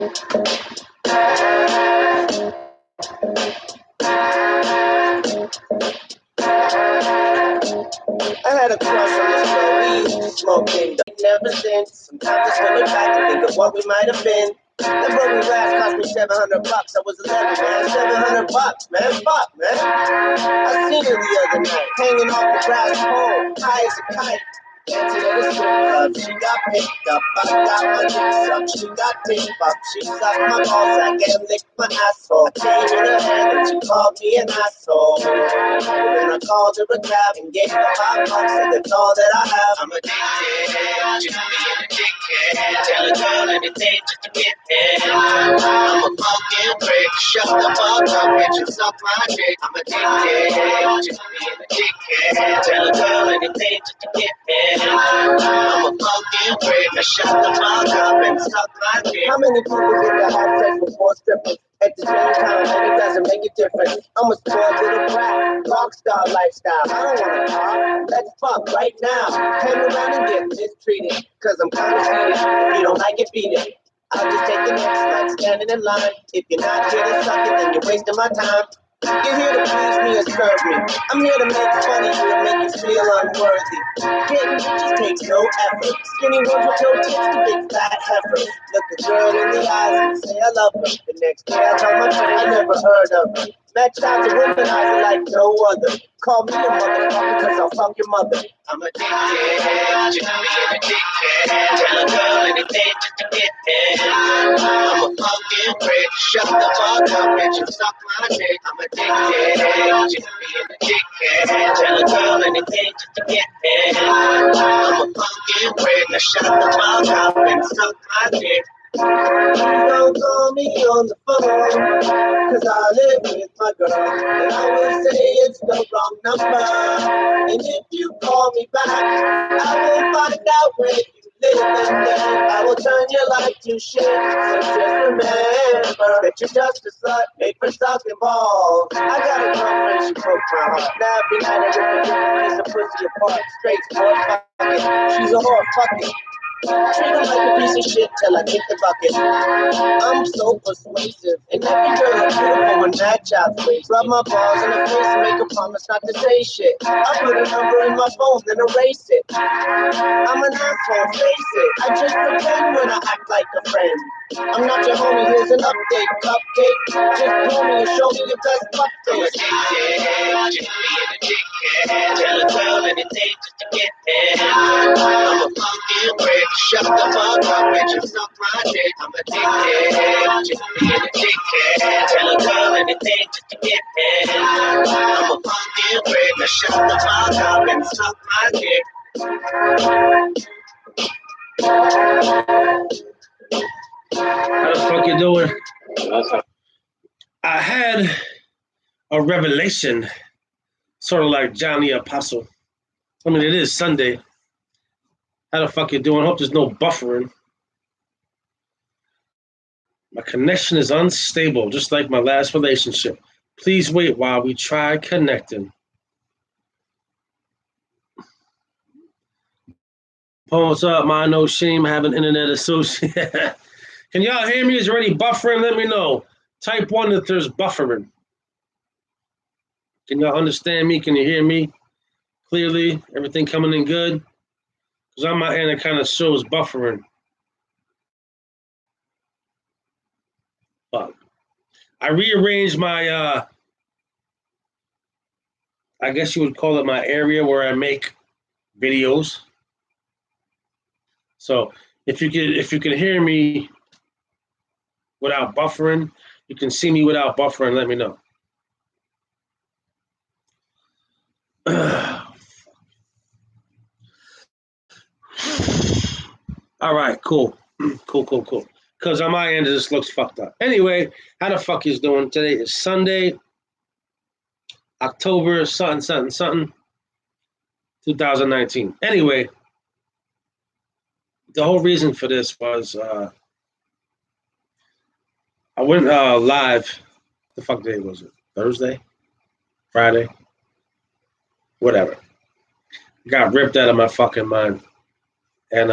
I had a crush on this girl, we smoking never since. Sometimes I still look back and think of what we might have been. That broken glass cost me $700. I was 11, man. $700, man. Fuck, man. I seen her the other night, hanging off the grass pole, high as a kite. Dancing at a strip club, she got picked up. I got my dicks up, she got tape up. She sucked my ballsack and licked my asshole. I came in her hand and she called me an asshole. Then I called her a cab and gave her $5, and that's all that I have. I'm addicted to being a dickhead. Tell a girl anything just to get there. I'm a fucking prick. Shut the fuck up, bitch, and suck my dick. I'm addicted to being a dickhead. Tell a girl anything just to get there. I'm a fucking prick. Now shut the fuck up and suck my dick. How many people get to have sex with 4 strippers at the same time, and it doesn't make a difference? I'm a spoiled little brat, rock star lifestyle. I don't want to talk. Let's fuck right now. Hang around and get mistreated, cause I'm kind of seated. If you don't like it, beat it. I'll just take the next like standing in line. If you're not here to suck it, then you're wasting my time. You're here to please me or serve me. I'm here to make fun of you and make you feel unworthy. Getting bitches takes no effort. Skinny ones with no tits to big fat heifers. Look a girl in the eyes and say I love her. The next day I tell my friend I never heard of her. Match out to womanizer like no other. Call me a motherfucker cause I'll fuck your mother. I'm addicted to being a dickhead. Tell a girl anything just to get there. I'm a fucking prick. Shut the fuck up, bitch, and suck my dick. I'm addicted to being a dickhead. Tell a girl anything just to get there. I'm a fucking prick. Now shut the fuck up and suck my dick. Don't call me on the phone, cause I live with my girl, and I will say it's the wrong number. And if you call me back, I will find out where you live, and then I will turn your life to shit. So just remember that you're just a slut made for sucking balls. I got a girlfriend, she broke my heart. Now every night I rip a different piece of pussy apart. Straight sport, fuck it. She's a whore, fuck it. Treat her like a piece of shit till I kick the bucket. I'm so persuasive, and every girl is beautiful when that child's face. Rub my balls in her face and make a promise not to say shit. I put a number in my phone, then erase it. I'm an asshole, face it. I just pretend when I act like a friend. I'm not your homie, here's an update, cupcake. Just call me and show me your best fuck face. I'm addicted to being a dickhead. Tell a girl anything just to get there. I'm a fucking prick. Shut the fuck up, bitch, and suck my dick. I'm addicted to being a dickhead. Tell a girl anything just to get there. I'm a fucking prick. Now shut the fuck up and suck my dick. How the fuck you doing? I had a revelation, sort of like John the Apostle. I mean, it is Sunday. How the fuck you doing? Hope there's no buffering. My connection is unstable, just like my last relationship. Please wait while we try connecting. What's up, my no shame, have an internet associate. Can y'all hear me? Is it already buffering? Let me know. Type 1 if there's buffering. Can y'all understand me? Can you hear me clearly? Everything coming in good? Because on my end, it kind of shows buffering. But I rearranged my, I guess you would call it my area where I make videos. So if you can hear me without buffering, you can see me without buffering, let me know. All right, cool. Cool. Because on my end, it just looks fucked up. Anyway, how the fuck is doing? Today is Sunday, October something, 2019. Anyway, the whole reason for this was I went live. The fuck day was it? Thursday? Friday? Whatever. Got ripped out of my fucking mind. And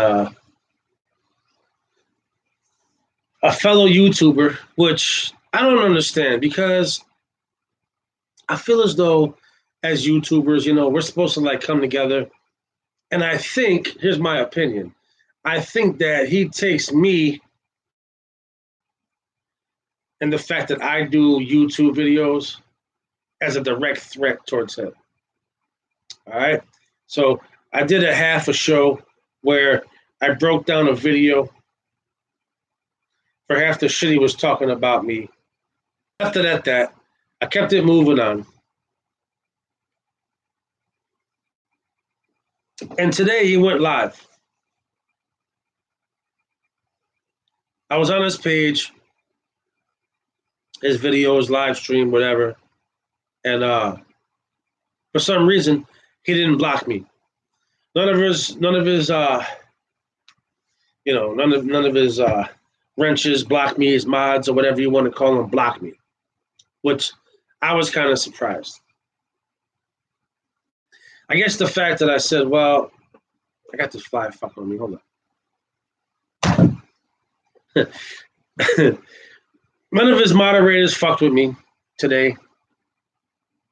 a fellow YouTuber, which I don't understand because I feel as though as YouTubers, we're supposed to like come together. And I think, here's my opinion, I think that he takes me and the fact that I do YouTube videos as a direct threat towards him. All right. So I did a half a show where I broke down a video for half the shit he was talking about me. After that, I kept it moving on. And today he went live. I was on his page, his videos, live stream, whatever. And for some reason, he didn't block me. None of his wrenches blocked me, his mods or whatever you want to call them blocked me, which I was kind of surprised. I guess the fact that I said, well, I got this fly fucking on me. Hold on. None of his moderators fucked with me today.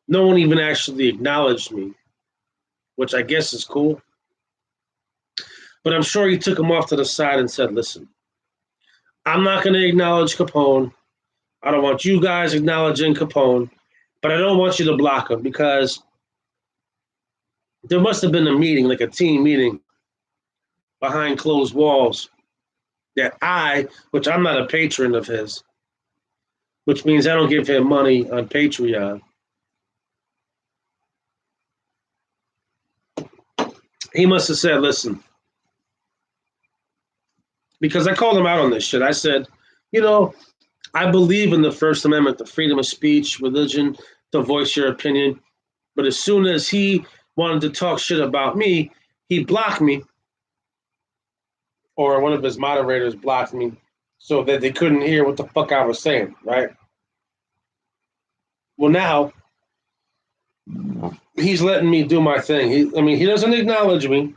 No one even actually acknowledged me, which I guess is cool. But I'm sure he took him off to the side and said, listen, I'm not going to acknowledge Capone. I don't want you guys acknowledging Capone, but I don't want you to block him because there must have been a meeting, like a team meeting behind closed walls that which I'm not a patron of his, which means I don't give him money on Patreon. He must have said, listen, because I called him out on this shit. I said, I believe in the First Amendment, the freedom of speech, religion, to voice your opinion. But as soon as he wanted to talk shit about me, he blocked me, or one of his moderators blocked me so that they couldn't hear what the fuck I was saying, right? Well, now he's letting me do my thing. He doesn't acknowledge me.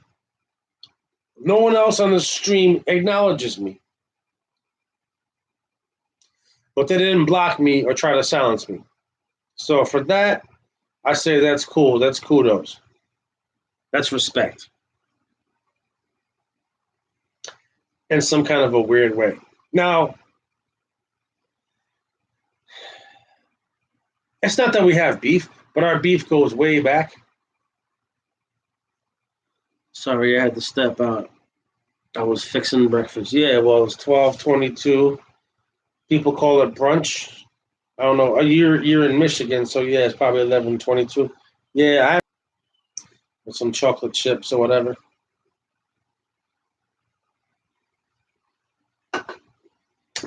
No one else on the stream acknowledges me. But they didn't block me or try to silence me. So for that, I say that's cool. That's kudos. That's respect. In some kind of a weird way. Now, it's not that we have beef, but our beef goes way back. Sorry, I had to step out. I was fixing breakfast. Yeah, well, it's 12:22. People call it brunch. I don't know. You're in Michigan, so yeah, it's probably 11:22. Yeah, I with some chocolate chips or whatever.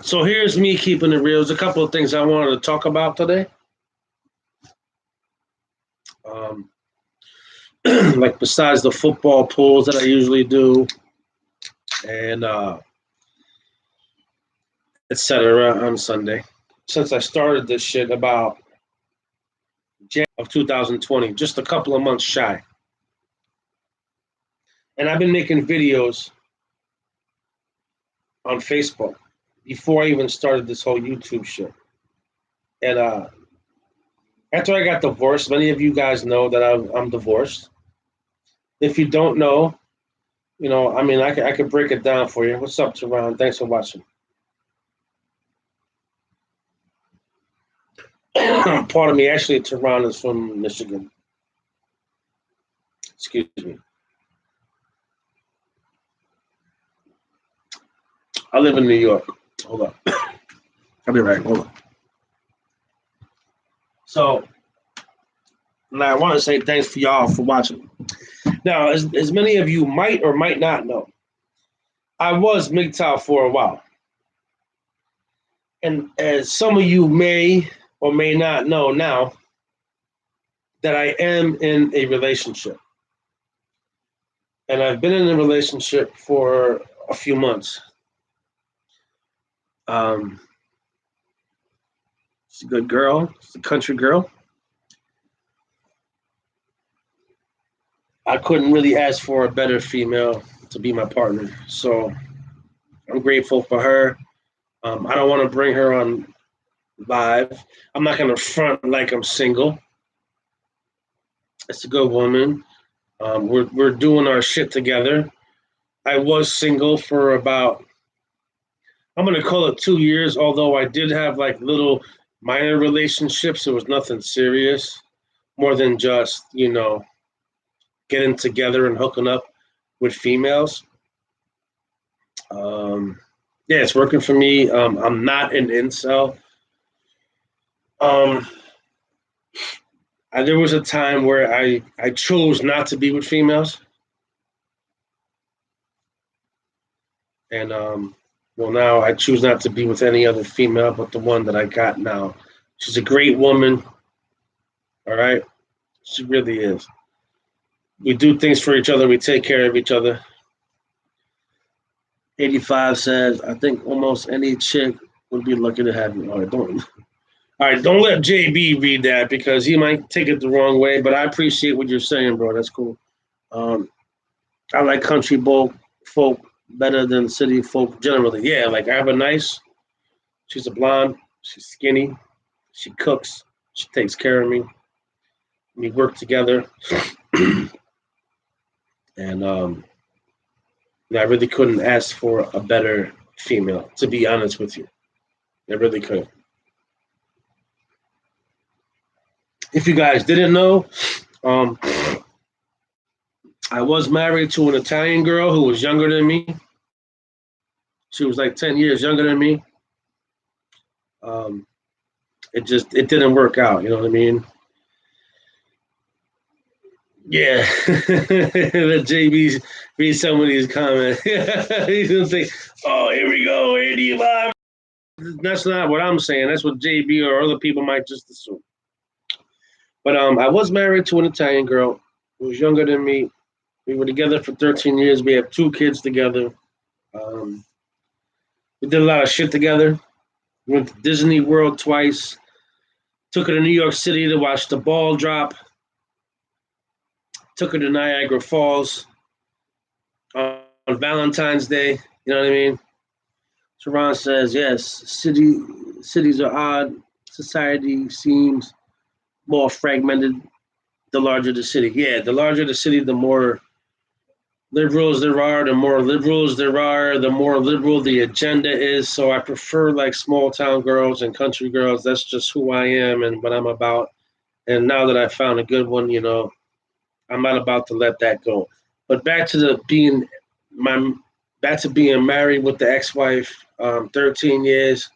So here's me keeping it real. There's a couple of things I wanted to talk about today. Like besides the football pools that I usually do, and etc. on Sunday. Since I started this shit about January of 2020, just a couple of months shy. And I've been making videos on Facebook before I even started this whole YouTube shit. And after I got divorced, many of you guys know that I'm divorced. If you don't know, I could break it down for you. What's up, Teron? Thanks for watching. Pardon me. Actually, Teron is from Michigan. Excuse me. I live in New York. Hold on. I'll be right. Hold on. So, now I want to say thanks for y'all for watching. Now, as many of you might or might not know, I was MGTOW for a while. And as some of you may or may not know now, that I am in a relationship. And I've been in a relationship for a few months. She's a good girl. She's a country girl. I couldn't really ask for a better female to be my partner. So I'm grateful for her. I don't want to bring her on live. I'm not going to front like I'm single. It's a good woman. We're doing our shit together. I was single for about, I'm gonna call it 2 years, although I did have like little minor relationships. It was nothing serious, more than just, getting together and hooking up with females. Yeah, it's working for me. I'm not an incel. Um, there was a time where I chose not to be with females, and well, now I choose not to be with any other female but the one that I got now. She's a great woman. All right, she really is. We do things for each other. We take care of each other. 85 says, I think almost any chick would be lucky to have you. All right, don't let JB read that because he might take it the wrong way. But I appreciate what you're saying, bro. That's cool. Um, I like country folk better than city folk generally. Yeah, like I have a nice. She's a blonde. She's skinny. She cooks. She takes care of me. We work together, and I really couldn't ask for a better female. To be honest with you, I really couldn't. If you guys didn't know, um, I was married to an Italian girl who was younger than me. She was like 10 years younger than me. Um, it didn't work out. You know what I mean? Yeah. Let JB read some of these comments. He's gonna say, "Oh, here we go, 85." That's not what I'm saying. That's what JB or other people might just assume. But I was married to an Italian girl who was younger than me. We were together for 13 years. We have 2 kids together. Um, we did a lot of shit together. We went to Disney World twice. Took her to New York City to watch the ball drop. Took her to Niagara Falls on Valentine's Day. You know what I mean? Sharon says, yes, cities are odd. Society seems more fragmented the larger the city. Yeah, the larger the city, the more liberals there are, the more liberals there are, the more liberal the agenda is. So I prefer like small town girls and country girls. That's just who I am and what I'm about. And now that I found a good one, I'm not about to let that go. But my back to being married with the ex-wife, 13 years.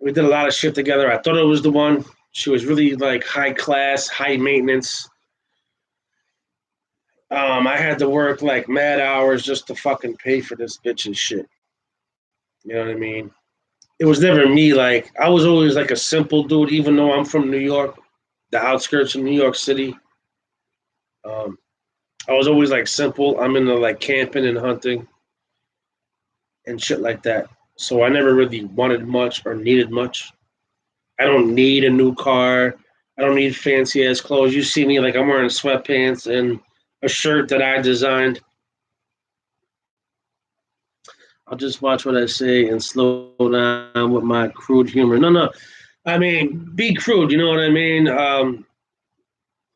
We did a lot of shit together. I thought it was the one. She was really like high class, high maintenance. I had to work like mad hours just to fucking pay for this bitch's shit. You know what I mean? It was never me. Like I was always like a simple dude, even though I'm from New York, the outskirts of New York City. Um, I was always like simple. I'm into like camping and hunting and shit like that. So I never really wanted much or needed much. I don't need a new car. I don't need fancy ass clothes. You see me like I'm wearing sweatpants and a shirt that I designed. I'll just watch what I say and slow down with my crude humor. No, no. I mean, be crude. You know what I mean?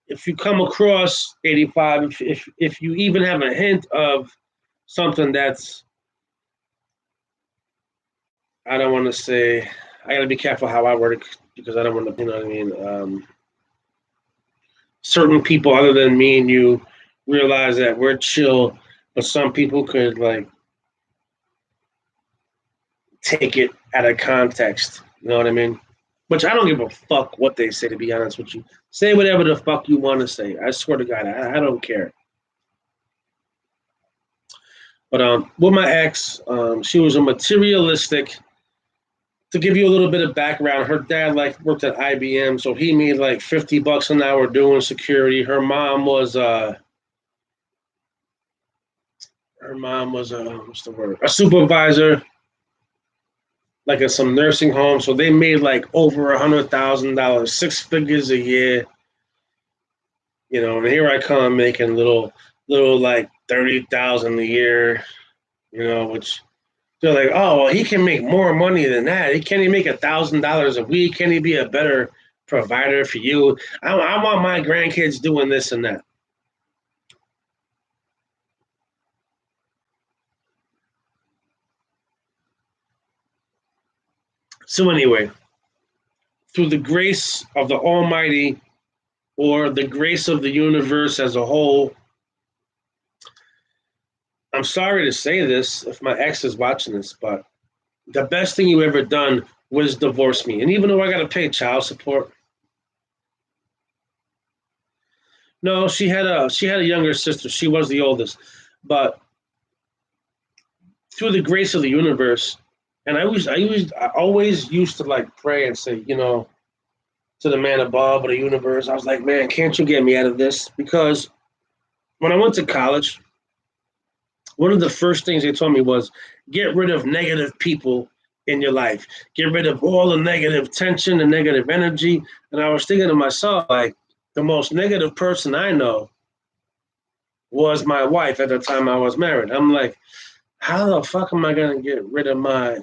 If you come across 85, if you even have a hint of something that's, I don't want to say, I got to be careful how I word it because I don't want to, you know what I mean? Certain people other than me and you realize that we're chill, but some people could like take it out of context. You know what I mean? Which I don't give a fuck what they say, to be honest with you. Say whatever the fuck you want to say. I swear to God, I don't care. But with my ex, she was a materialistic. To give you a little bit of background, her dad like worked at IBM, so he made like $50 an hour doing security. Her mom was what's the word? A supervisor, like at some nursing home. So they made like over $100,000, 6 figures a year. And here I come making little like 30,000 a year. Which They're like, oh, well, he can make more money than that. He can't he make $1,000 a week? Can he be a better provider for you? I want my grandkids doing this and that. So anyway, through the grace of the Almighty or the grace of the universe as a whole, I'm sorry to say this if my ex is watching this, but the best thing you ever done was divorce me. And even though I got to pay child support, no, she had a younger sister. She was the oldest, but through the grace of the universe, and I always used to like pray and say, to the man above or the universe, I was like, man, can't you get me out of this? Because when I went to college, one of the first things they told me was get rid of negative people in your life. Get rid of all the negative tension and negative energy. And I was thinking to myself, like, the most negative person I know was my wife at the time I was married. I'm like, how the fuck am I going to get rid of my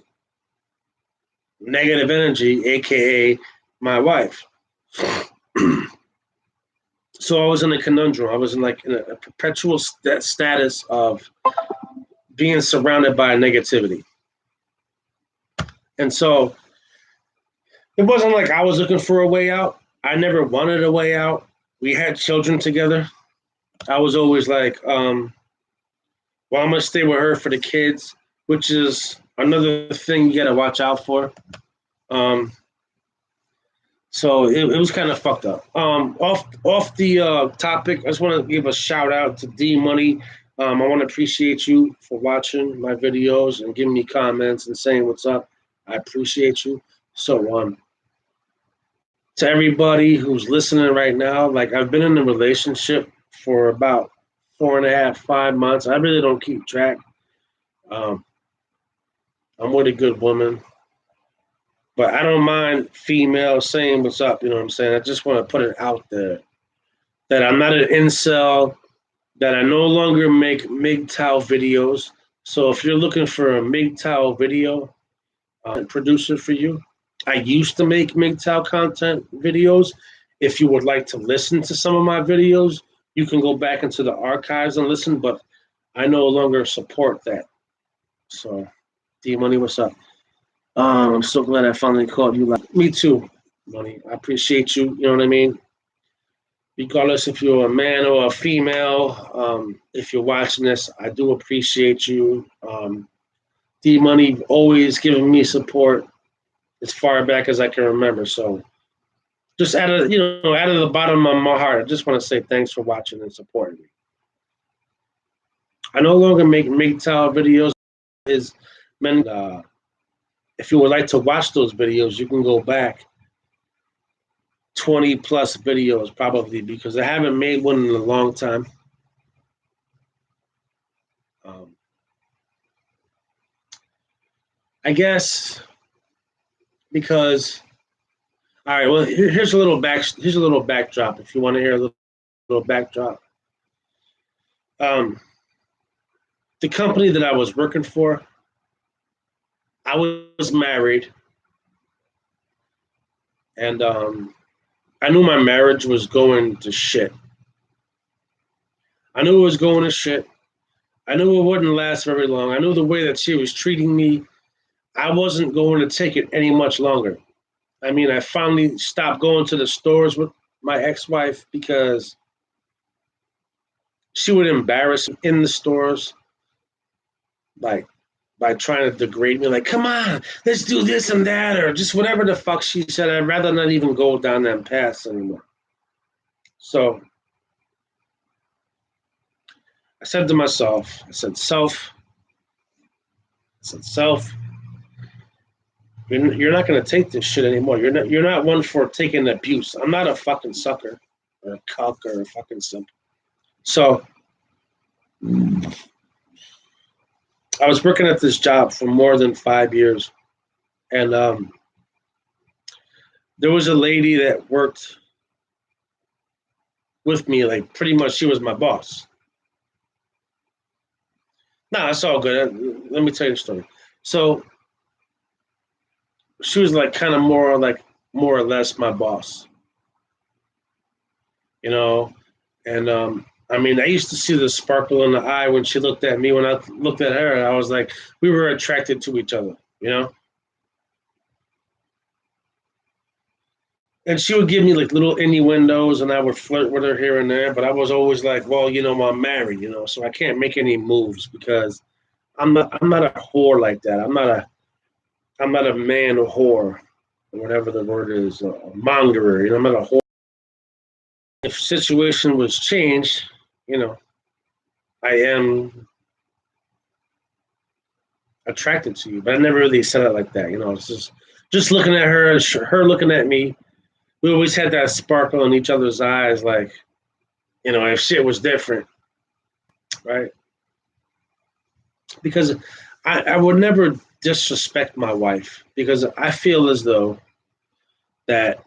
negative energy, AKA my wife? So I was in a conundrum. I was in a perpetual status of being surrounded by negativity. And so it wasn't like I was looking for a way out. I never wanted a way out. We had children together. I was always like, well, I'm going to stay with her for the kids, which is another thing you got to watch out for. So it was kind of fucked up. Off the topic, I just want to give a shout out to D Money. I want to appreciate you for watching my videos and giving me comments and saying what's up. I appreciate you. So to everybody who's listening right now, like I've been in a relationship for about 4.5, 5 months. I really don't keep track. I'm with a good woman. But I don't mind females saying what's up, you know what I'm saying? I just want to put it out there that I'm not an incel, that I no longer make MGTOW videos. So if you're looking for a MGTOW video producer for you, I used to make MGTOW content videos. If you would like to listen to some of my videos, you can go back into the archives and listen, but I no longer support that. So, D Money, what's up? I'm so glad I finally called you. Me too, Money. I appreciate you. You know what I mean? Regardless if you're a man or a female, if you're watching this, I do appreciate you. D Money always giving me support as far back as I can remember. So just out of the bottom of my heart, I just want to say thanks for watching and supporting me. I no longer make MGTOW videos. If you would like to watch those videos, you can go back 20 plus videos probably, because I haven't made one in a long time. I guess because, all right, well, here's a little backdrop if you want to hear a little backdrop. The company that I was working for, I was married, and I knew my marriage was going to shit. I knew it was going to shit. I knew it wouldn't last very long. I knew the way that she was treating me, I wasn't going to take it any much longer. I mean, I finally stopped going to the stores with my ex-wife because she would embarrass me in the stores, like by trying to degrade me, like, come on, let's do this and that, or just whatever the fuck she said. I'd rather not even go down that path anymore. So I said to myself, self, you're not going to take this shit anymore. You're not one for taking abuse. I'm not a fucking sucker or a cuck or a fucking simp. So I was working at this job for more than 5 years, and there was a lady that worked with me, like pretty much she was my boss. No, it's all good. Let me tell you the story. So she was like kind of more or less my boss, you know. And I mean, I used to see the sparkle in the eye when she looked at me. When I looked at her, I was like, we were attracted to each other, you know. And she would give me like little innuendos, and I would flirt with her here and there. But I was always like, well, you know, I'm married, you know, so I can't make any moves because I'm not a whore like that. I'm not a man whore, or whatever the word is, a mongerer. You know, I'm not a whore. If situation was changed, you know, I am attracted to you, but I never really said it like that. You know, it's just looking at her, her looking at me. We always had that sparkle in each other's eyes, like, you know, if shit was different, right? Because I would never disrespect my wife because I feel as though that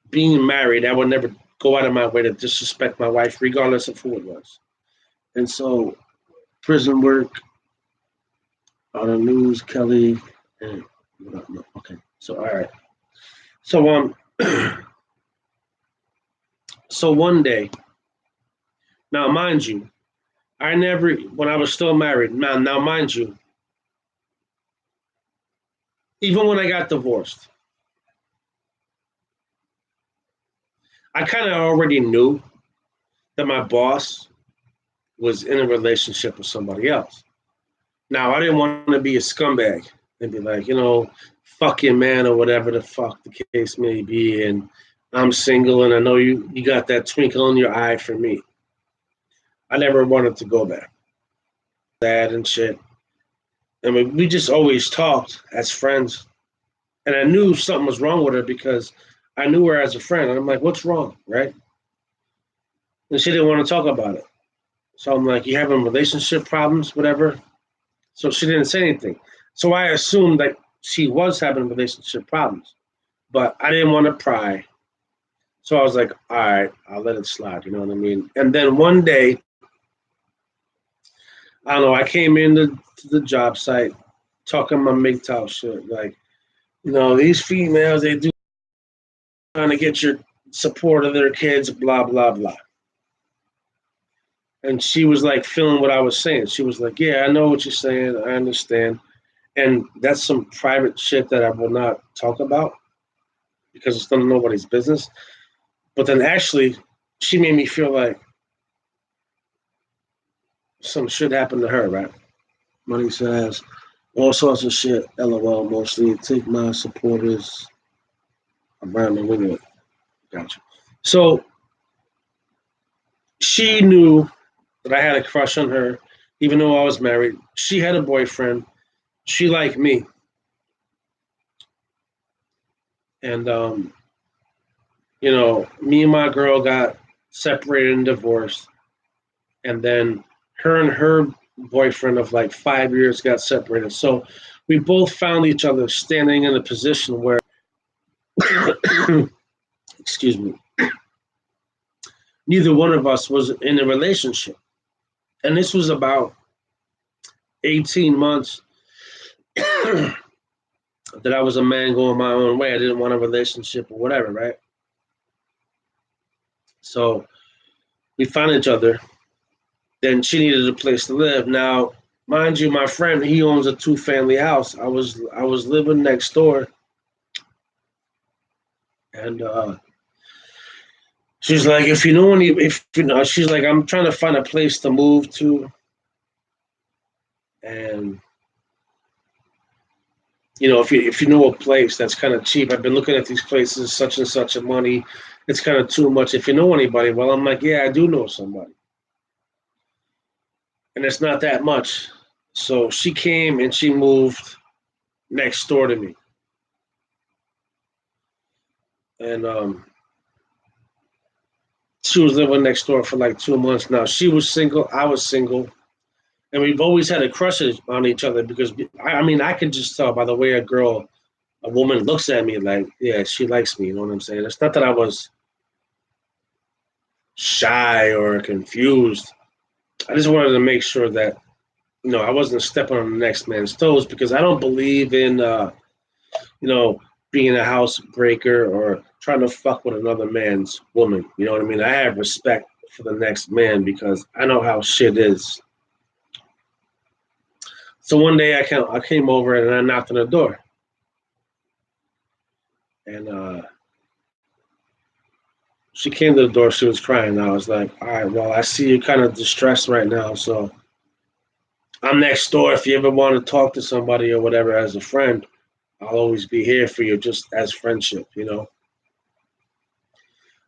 being married, I would never go out of my way to disrespect my wife, regardless of who it was. And so, prison work, on the news, Kelly, and no, okay. So, all right. So, so one day, now mind you, I never, when I was still married, now mind you, even when I got divorced, I kind of already knew that my boss was in a relationship with somebody else. Now, I didn't want to be a scumbag and be like, you know, fuck your man or whatever the fuck the case may be. And I'm single and I know you got that twinkle in your eye for me. I never wanted to go there. That and shit. I mean, we just always talked as friends. And I knew something was wrong with her because I knew her as a friend. And I'm like, what's wrong? Right? And she didn't want to talk about it. So I'm like, you having relationship problems, whatever? So she didn't say anything. So I assumed that she was having relationship problems, but I didn't want to pry. So I was like, all right, I'll let it slide. You know what I mean? And then one day, I don't know, I came into the job site talking my MGTOW shit. Like, you know, these females, they do trying to get your support of their kids, blah, blah, blah. And she was like feeling what I was saying. She was like, yeah, I know what you're saying. I understand. And that's some private shit that I will not talk about because it's none of nobody's business. But then actually, she made me feel like some shit happened to her, right? Money says all sorts of shit, LOL, mostly. Take my supporters around the wing. Gotcha. So she knew that I had a crush on her, even though I was married. She had a boyfriend. She liked me. And, you know, me and my girl got separated and divorced. And then her and her boyfriend of like 5 years got separated. So we both found each other standing in a position where, excuse me, neither one of us was in a relationship. And this was about 18 months that I was a man going my own way. I didn't want a relationship or whatever, right? So we found each other. Then she needed a place to live. Now, mind you, my friend, he owns a two-family house. I was living next door, and she's like, if you know any, if you know, she's like, I'm trying to find a place to move to, and you know, if you know a place that's kind of cheap. I've been looking at these places, such and such a money. It's kind of too much. If you know anybody, well, I'm like, yeah, I do know somebody, and it's not that much. So she came and she moved next door to me, and she was living next door for like 2 months now. She was single, I was single, and we've always had a crush on each other because I mean, I can just tell by the way a woman looks at me like, yeah, she likes me. You know what I'm saying? It's not that I was shy or confused. I just wanted to make sure that I wasn't stepping on the next man's toes because I don't believe in you know, being a housebreaker or trying to fuck with another man's woman. You know what I mean? I have respect for the next man because I know how shit is. So one day I came over and I knocked on the door, and she came to the door. She was crying. I was like, "All right, well, I see you're kind of distressed right now, so I'm next door. If you ever want to talk to somebody or whatever as a friend, I'll always be here for you, just as friendship, you know."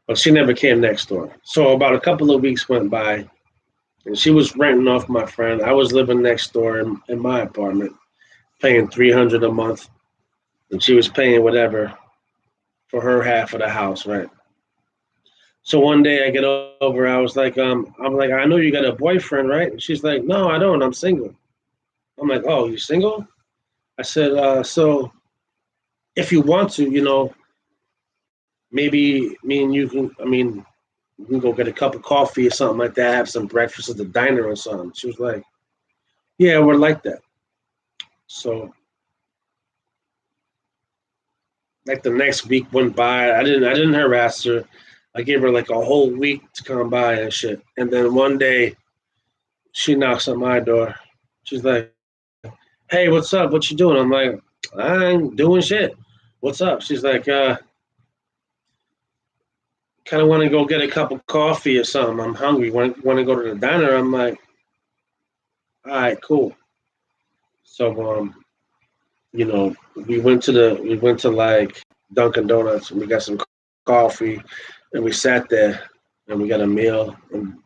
But she never came next door. So about a couple of weeks went by, and she was renting off my friend. I was living next door in my apartment, paying 300 a month, and she was paying whatever for her half of the house, right? So one day I get over, I'm like, I know you got a boyfriend, right? And she's like, no, I don't. I'm single. I'm like, oh, you single? I said, so if you want to, maybe me and you can, we can go get a cup of coffee or something like that, have some breakfast at the diner or something. She was like, yeah, we're like that. So like the next week went by. I didn't harass her. I gave her like a whole week to come by and shit. And then one day she knocks on my door. She's like, hey, what's up? What you doing? I'm like, I ain't doing shit. What's up? She's like, kind of want to go get a cup of coffee or something. I'm hungry. Want to go to the diner? I'm like, all right, cool. So we went to like Dunkin' Donuts and we got some coffee and we sat there and we got a meal and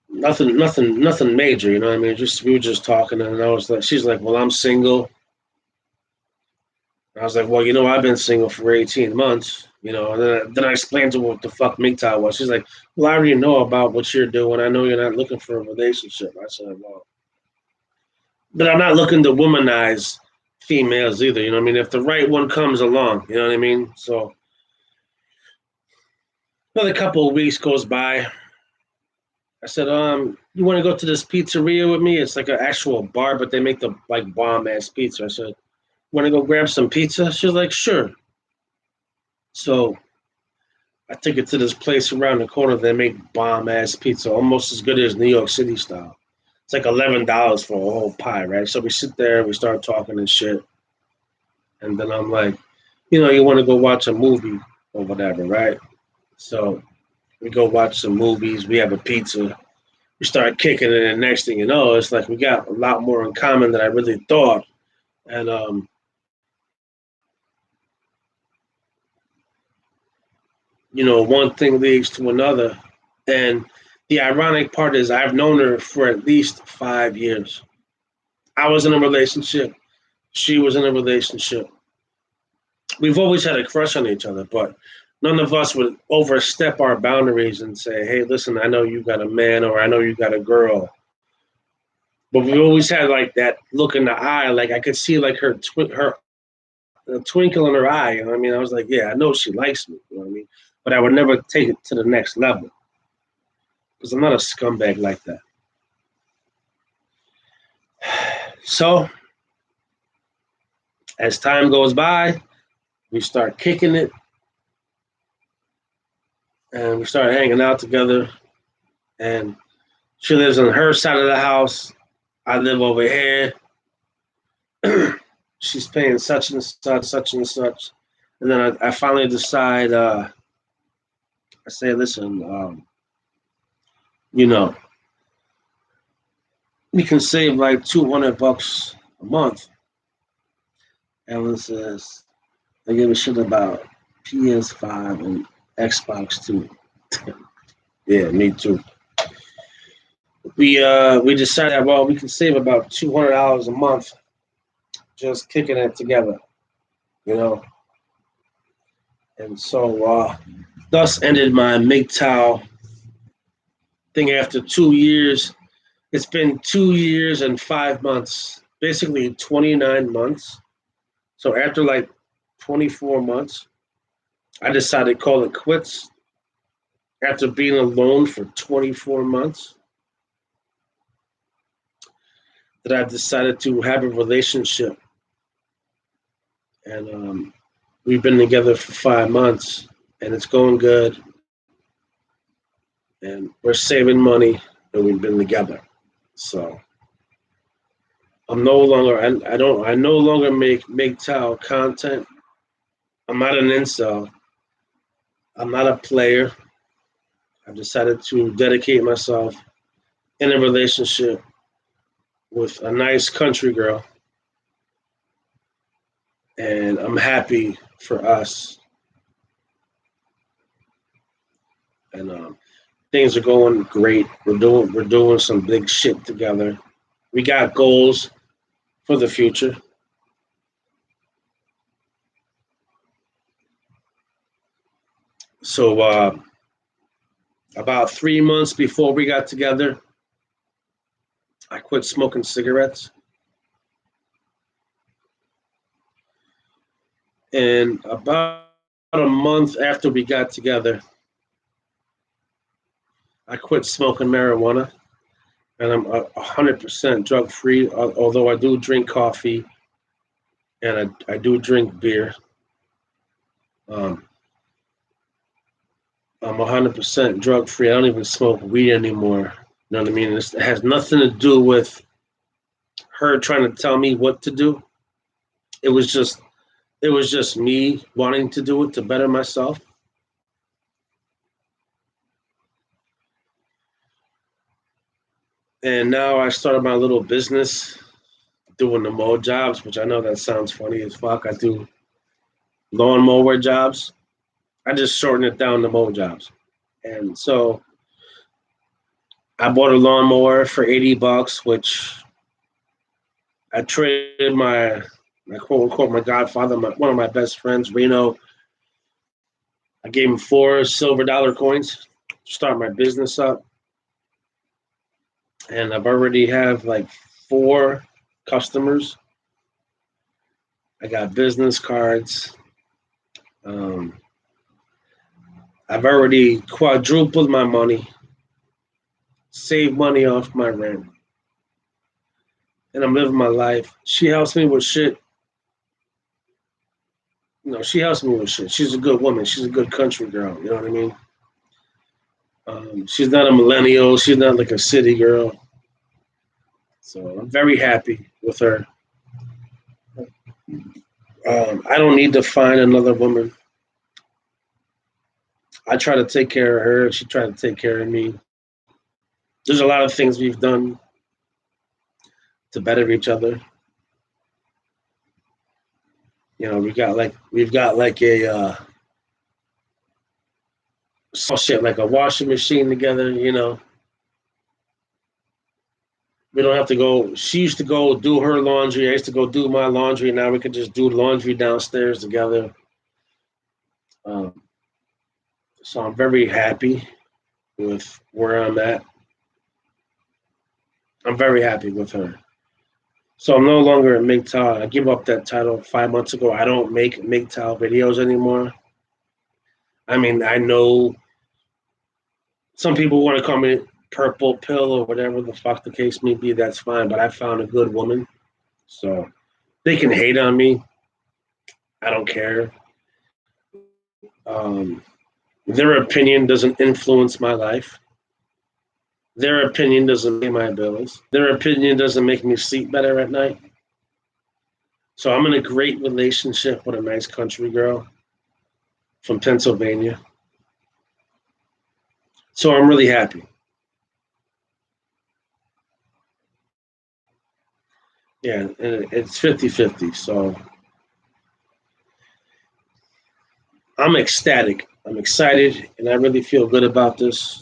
nothing major, you know what I mean? Just we were just talking and I was like, she's like, well, I'm single. I was like, well, I've been single for 18 months, and then I explained to her what the fuck MGTOW was. She's like, well, I already know about what you're doing. I know you're not looking for a relationship. I said, well, but I'm not looking to womanize females either. You know what I mean? If the right one comes along, you know what I mean? So another couple of weeks goes by. I said, you want to go to this pizzeria with me? It's like an actual bar, but they make the like bomb ass pizza. I said, want to go grab some pizza? She's like, sure. So I took it to this place around the corner. They make bomb ass pizza, almost as good as New York City style. It's like $11 for a whole pie, right? So we sit there, we start talking and shit, and then I'm like, you want to go watch a movie or whatever, right? So we go watch some movies. We have a pizza. We start kicking it, and next thing you know, it's like we got a lot more in common than I really thought. And one thing leads to another. And the ironic part is I've known her for at least 5 years. I was in a relationship. She was in a relationship. We've always had a crush on each other, but none of us would overstep our boundaries and say, hey, listen, I know you got a man or I know you got a girl. But we always had like that look in the eye. Like I could see like her a twinkle in her eye. You know what I mean? I was like, yeah, I know she likes me. You know what I mean? But I would never take it to the next level because I'm not a scumbag like that. So as time goes by, we start kicking it and we start hanging out together. And she lives on her side of the house. I live over here. She's paying such and such, such and such. And then I finally decide, I say, listen, you know, we can save like $200 a month. Ellen says, I give a shit about PS5 and Xbox too. Yeah, me too. We decided that well we can save about $200 a month just kicking it together, you know. And so thus ended my MGTOW thing after 2 years. It's been 2 years and 5 months, basically 29 months. So after like 24 months, I decided to call it quits after being alone for 24 months. that I've decided to have a relationship. And we've been together for 5 months, and it's going good. And we're saving money, and we've been together. So I'm no longer I no longer make MGTOW content. I'm not an incel. I'm not a player. I've decided to dedicate myself in a relationship with a nice country girl, and I'm happy for us. And things are going great. We're doing some big shit together. We got goals for the future. So about 3 months before we got together, I quit smoking cigarettes. And about a month after we got together, I quit smoking marijuana. And I'm 100% drug free, although I do drink coffee and I do drink beer. Um, I'm 100% drug free. I don't even smoke weed anymore. You know what I mean? It has nothing to do with her trying to tell me what to do. It was just me wanting to do it to better myself. And now I started my little business doing the mow jobs, which I know that sounds funny as fuck. I do lawn mower jobs. I just shorten it down to mow jobs. And so I bought a lawnmower for $80, which I traded my quote unquote my godfather, one of my best friends, Reno. I gave him 4 silver dollar coins to start my business up. And I've already have like 4 customers. I got business cards. I've already quadrupled my money, saved money off my rent, and I'm living my life. She helps me with shit. You know, she helps me with shit. She's a good woman. She's a good country girl. You know what I mean? She's not a millennial. She's not like a city girl. So I'm very happy with her. I don't need to find another woman. I try to take care of her. She tried to take care of me. There's a lot of things we've done to better each other. You know, we've got like a shit like a washing machine together. You know, we don't have to go. She used to go do her laundry. I used to go do my laundry. Now we could just do laundry downstairs together. Um, so I'm very happy with where I'm at. I'm very happy with her. So I'm no longer at MGTOW. I gave up that title 5 months ago. I don't make MGTOW videos anymore. I mean, I know some people want to call me purple pill or whatever the fuck the case may be. That's fine. But I found a good woman. So they can hate on me. I don't care. Their opinion doesn't influence my life. Their opinion doesn't pay my bills. Their opinion doesn't make me sleep better at night. So I'm in a great relationship with a nice country girl from Pennsylvania. So I'm really happy. Yeah, and it's 50-50. So I'm ecstatic. I'm excited, and I really feel good about this.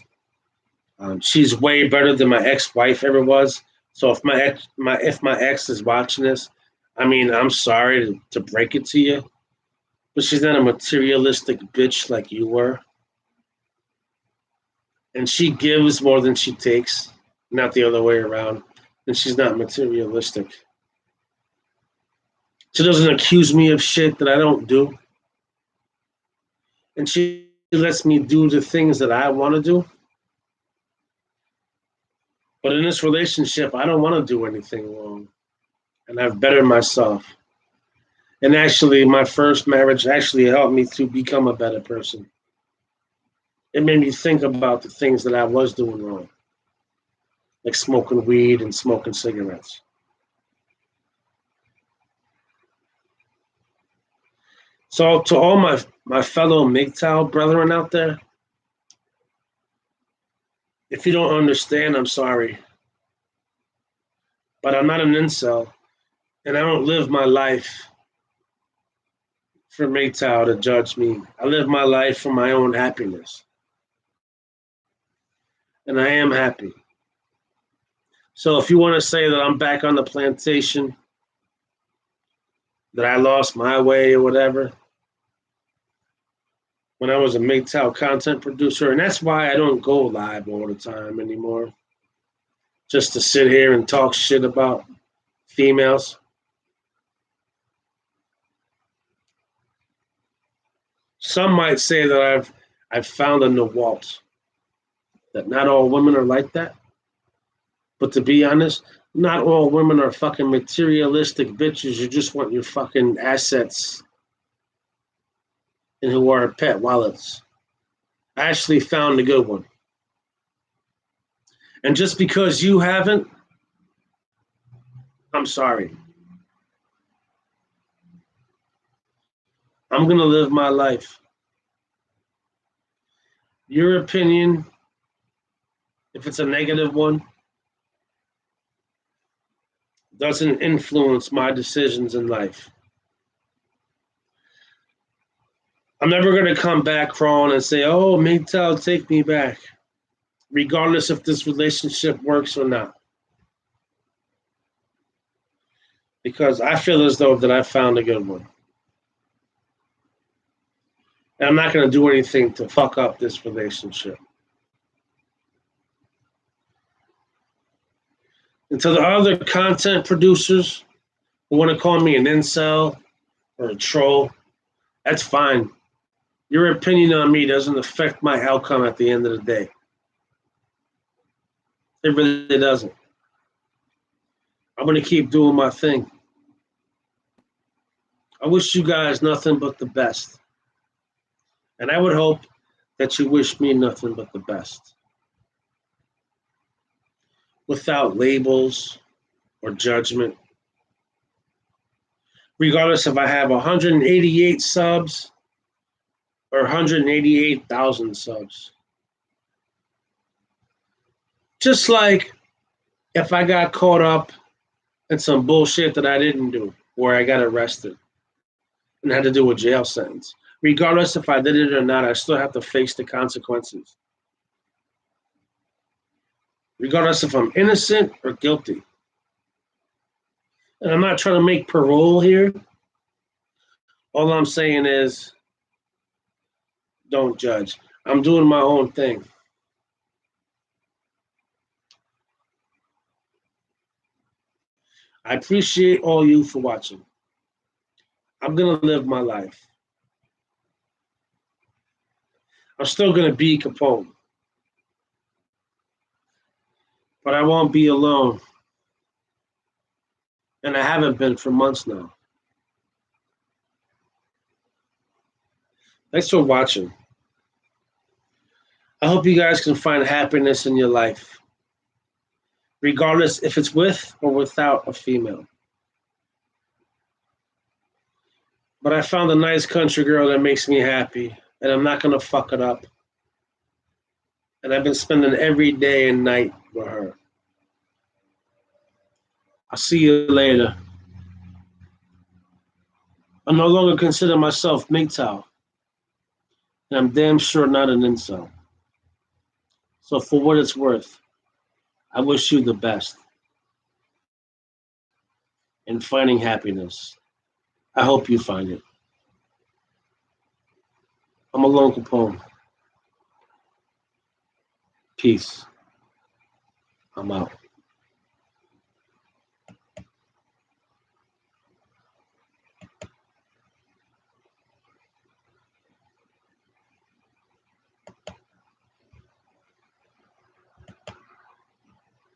She's way better than my ex-wife ever was. So if my ex is watching this, I mean, I'm sorry to break it to you, but she's not a materialistic bitch like you were. And she gives more than she takes, not the other way around. And she's not materialistic. She doesn't accuse me of shit that I don't do. And she lets me do the things that I want to do. But in this relationship, I don't want to do anything wrong. And I've bettered myself. And actually, my first marriage actually helped me to become a better person. It made me think about the things that I was doing wrong, like smoking weed and smoking cigarettes. So to all my fellow MGTOW brethren out there, if you don't understand, I'm sorry. But I'm not an incel, and I don't live my life for MGTOW to judge me. I live my life for my own happiness. And I am happy. So if you want to say that I'm back on the plantation, that I lost my way or whatever, when I was a MGTOW content producer, and that's why I don't go live all the time anymore, just to sit here and talk shit about females. Some might say that I've found a nuance, that not all women are like that. But to be honest, not all women are fucking materialistic bitches who just want your fucking assets and who are pet wallets. I actually found a good one. And just because you haven't, I'm sorry. I'm going to live my life. Your opinion, if it's a negative one, doesn't influence my decisions in life. I'm never going to come back crawling and say, oh, MGTOW, take me back, regardless if this relationship works or not. Because I feel as though that I found a good one. And I'm not going to do anything to fuck up this relationship. And to the other content producers who want to call me an incel or a troll, that's fine. Your opinion on me doesn't affect my outcome at the end of the day. It really doesn't. I'm going to keep doing my thing. I wish you guys nothing but the best. And I would hope that you wish me nothing but the best. Without labels or judgment. Regardless if I have 188 subs or 188,000 subs. Just like if I got caught up in some bullshit that I didn't do, where I got arrested and had to do a jail sentence. Regardless if I did it or not, I still have to face the consequences. Regardless if I'm innocent or guilty. And I'm not trying to make parole here. All I'm saying is, don't judge. I'm doing my own thing. I appreciate all you for watching. I'm going to live my life. I'm still going to be Capone. But I won't be alone. And I haven't been for months now. Thanks for watching. I hope you guys can find happiness in your life, regardless if it's with or without a female. But I found a nice country girl that makes me happy, and I'm not going to fuck it up. And I've been spending every day and night with her. I'll see you later. I no longer consider myself MGTOW, and I'm damn sure not an incel. So for what it's worth, I wish you the best in finding happiness. I hope you find it. I'm Alone Capone. Peace. I'm out.